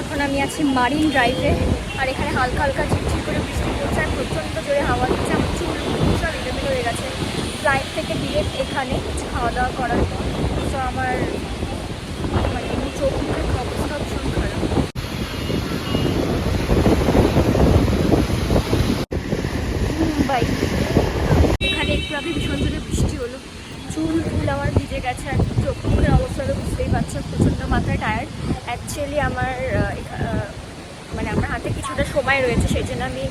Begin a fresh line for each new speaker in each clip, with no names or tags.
এখন আমি আছি মারিন ড্রাইভে, আর এখানে হালকা হালকা ঝিরঝির করে বৃষ্টি পড়ছে আর প্রচণ্ড জোরে হাওয়া দিচ্ছে। আমার চুল সব এলোমেলো হয়ে গেছে ফ্লাইট থেকে ডিরেক্ট এখানে খাওয়া দাওয়া করার পর। তো আমার মানে চোখ মুখের অবস্থা ভীষণ খারাপ। মুম্বাই, এখানে একটু আগে ভীষণ জোরে বৃষ্টি হলো, চুল ফুল আমার ভিজে গেছে আর চোখ মুখের অবস্থা তো বুঝতেই পারছো, প্রচণ্ড মাথায় টায়ার্ড। অ্যাকচুয়ালি আমার মানে আমার হাতে কিছুটা সময় রয়েছে, সেই জন্য আমি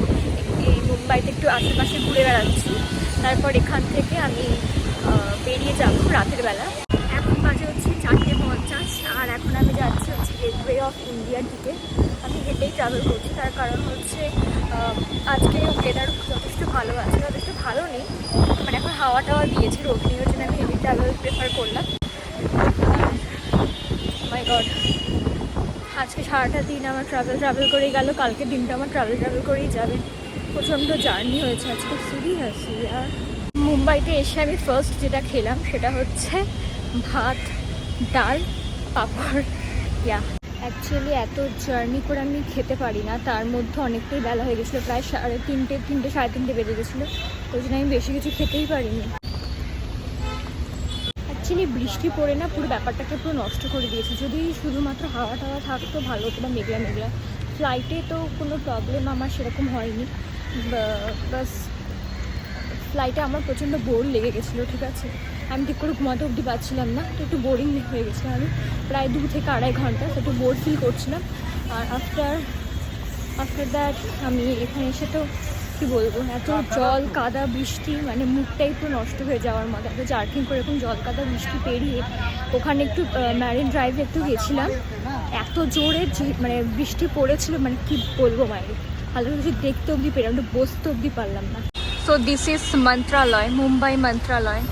এই মুম্বাইতে একটু আশেপাশে ঘুরে বেড়াচ্ছি। তারপর এখান থেকে আমি বেরিয়ে যাবো রাতের বেলা। এখন বাজে হচ্ছে 4:50, আর এখন আমি যাচ্ছি হচ্ছে গেটওয়ে অফ ইন্ডিয়ার দিকে। আমি হেঁটেই ট্রাভেল করছি, তার কারণ হচ্ছে আজকে ওয়েদার যথেষ্ট ভালো আছে, যথেষ্ট ভালো নেই, মানে এখন হাওয়া টাওয়া দিয়েছে, রোদ নেই, ওর জন্য আমি হেভি ট্রাভেল প্রেফার করলাম। মাই গড, আজকে সারাটা দিন আমার ট্রাভেল করেই গেল, কালকে দিনটা আমার ট্রাভেল করেই যাবে। প্রচণ্ড জার্নি হয়েছে আজকে, খুবই হাসি। আর মুম্বাইতে এসে আমি ফার্স্ট যেটা খেলাম সেটা হচ্ছে ভাত, ডাল, পাঁপড়। অ্যাকচুয়ালি এত জার্নি করে আমি খেতে পারি না, তার মধ্যে অনেকটাই বেলা হয়ে গেছিলো, প্রায় 3:30 সাড়ে 3টে বেজে গেছিলো, ওই জন্য আমি বেশি কিছু খেতেই পারিনি। অ্যাকচুয়ালি বৃষ্টি পড়ে না পুরো ব্যাপারটাকে পুরো নষ্ট করে দিয়েছে। যদি শুধুমাত্র হাওয়া টাওয়া থাকতো ভালো হতো, বা মেঘলা মেঘলা। ফ্লাইটে তো কোনো প্রবলেম আমার সেরকম হয়নি, বাস ফ্লাইটে আমার প্রচণ্ড বোর লেগে গেছিলো, ঠিক আছে, আমি ঠিক করে ঘুমাতে অবধি পাচ্ছিলাম না, তো একটু বোরিং হয়ে গেছিলাম আমি প্রায় 2 থেকে আড়াই ঘন্টা, তো একটু বোর ফিল করছিলাম। আর আফটার দ্যাট আমি এখানে এসে তো কী বলবো, এত জল কাদা বৃষ্টি, মানে মুখটাই পুরো নষ্ট হয়ে যাওয়ার মতো, এত জার্কিং করে এরকম জল কাদা বৃষ্টি পেরিয়ে ওখানে একটু ম্যারিন ড্রাইভে একটু গেছিলাম। এত জোরে মানে বৃষ্টি পড়েছিল, মানে কি বলবো, মায়ের ভালো কিছু দেখতে অবধি পেলাম, একটু বসতে অবধি পারলাম না। সো দিস ইজ মন্ত্রালয়, মুম্বাই মন্ত্রালয়।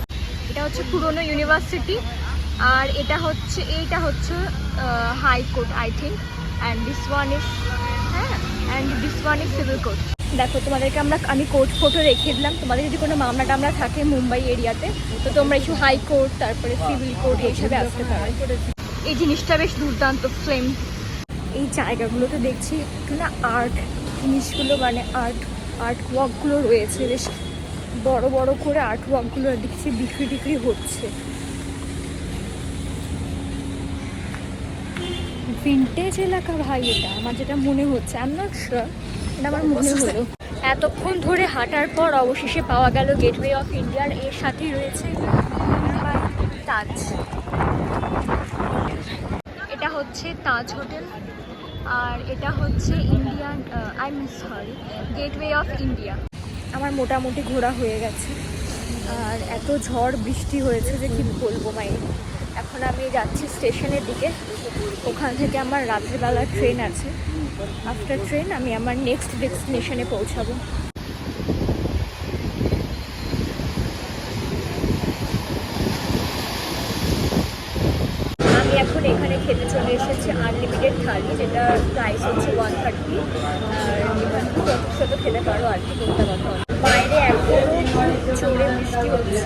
এটা হচ্ছে পুরনো ইউনিভার্সিটি, আর এইটা হচ্ছে high court I think, and this one is civil court. দেখো, তোমাদেরকে আমি কোর্ট ফটো রেখে দিলাম, তোমাদের যদি কোনো মামলা টামলা থাকে মুম্বাই এরিয়াতে, তো তোমরা একটু হাইকোর্ট তারপরে সিভিল কোর্ট এইসবে আসতে পারো। এই জিনিসটা বেশ দুর্দান্ত ফ্লেম। এই জায়গাগুলোতে দেখছি একটু না আর্ট জিনিসগুলো, মানে আর্ট ওয়ার্কগুলো রয়েছে, বেশ বড় বড় করে আর্ট ওয়ার্কগুলো দেখছি বিক্রি হচ্ছে। ভিন্টেজ এলাকা ভাই, এটা আমার যেটা মনে হচ্ছে, আই এম নট শিওর, এটা আমার মনে হলো। এতক্ষণ ধরে হাঁটার পর অবশেষে পাওয়া গেল গেটওয়ে অফ ইন্ডিয়ার, এর সাথেই রয়েছে তাজ। এটা হচ্ছে তাজ হোটেল, আর এটা হচ্ছে গেটওয়ে অফ ইন্ডিয়া। আমার মোটামুটি ঘোরা হয়ে গেছে, আর এত ঝড় বৃষ্টি হয়েছে যে কি বলবো ভাই। এখন আমি যাচ্ছি স্টেশনের দিকে, ওখান থেকে আমার রাত্রিবেলা ট্রেন আছে, আফটার ট্রেন আমি আমার নেক্সট ডেস্টিনেশনে পৌঁছাবো। আমি এখন এখানে খেতে চলে এসেছি আনলিমিটেড থালি, যেটা প্রাইস হচ্ছে 130, আর এখানে যত খেতে পারো আর কি, করতে কথা। বাইরে এখনও জোরে বৃষ্টি হচ্ছে,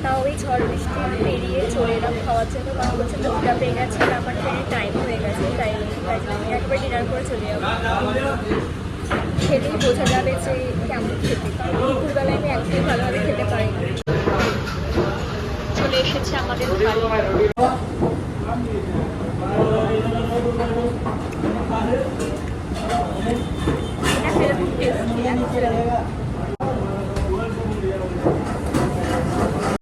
তাও ওই ঝড় বৃষ্টি পেরিয়ে চলে এলাম খাওয়ার জন্য, কারণ প্রচণ্ড খিদা পেয়ে গেছে আর আমার ট্রেনের টাইম হয়ে গেছে, তাই আমি একবার ডিনার করে চলে যাবো। খেলেই বোঝা যাবে যে কেমন খেতে, কারণ দুপুরবেলায় আমি একদমই ভালোভাবে খেতে পারি না। চলে এসেছে আমাদের থালি। এটা সেরকম টেস্টি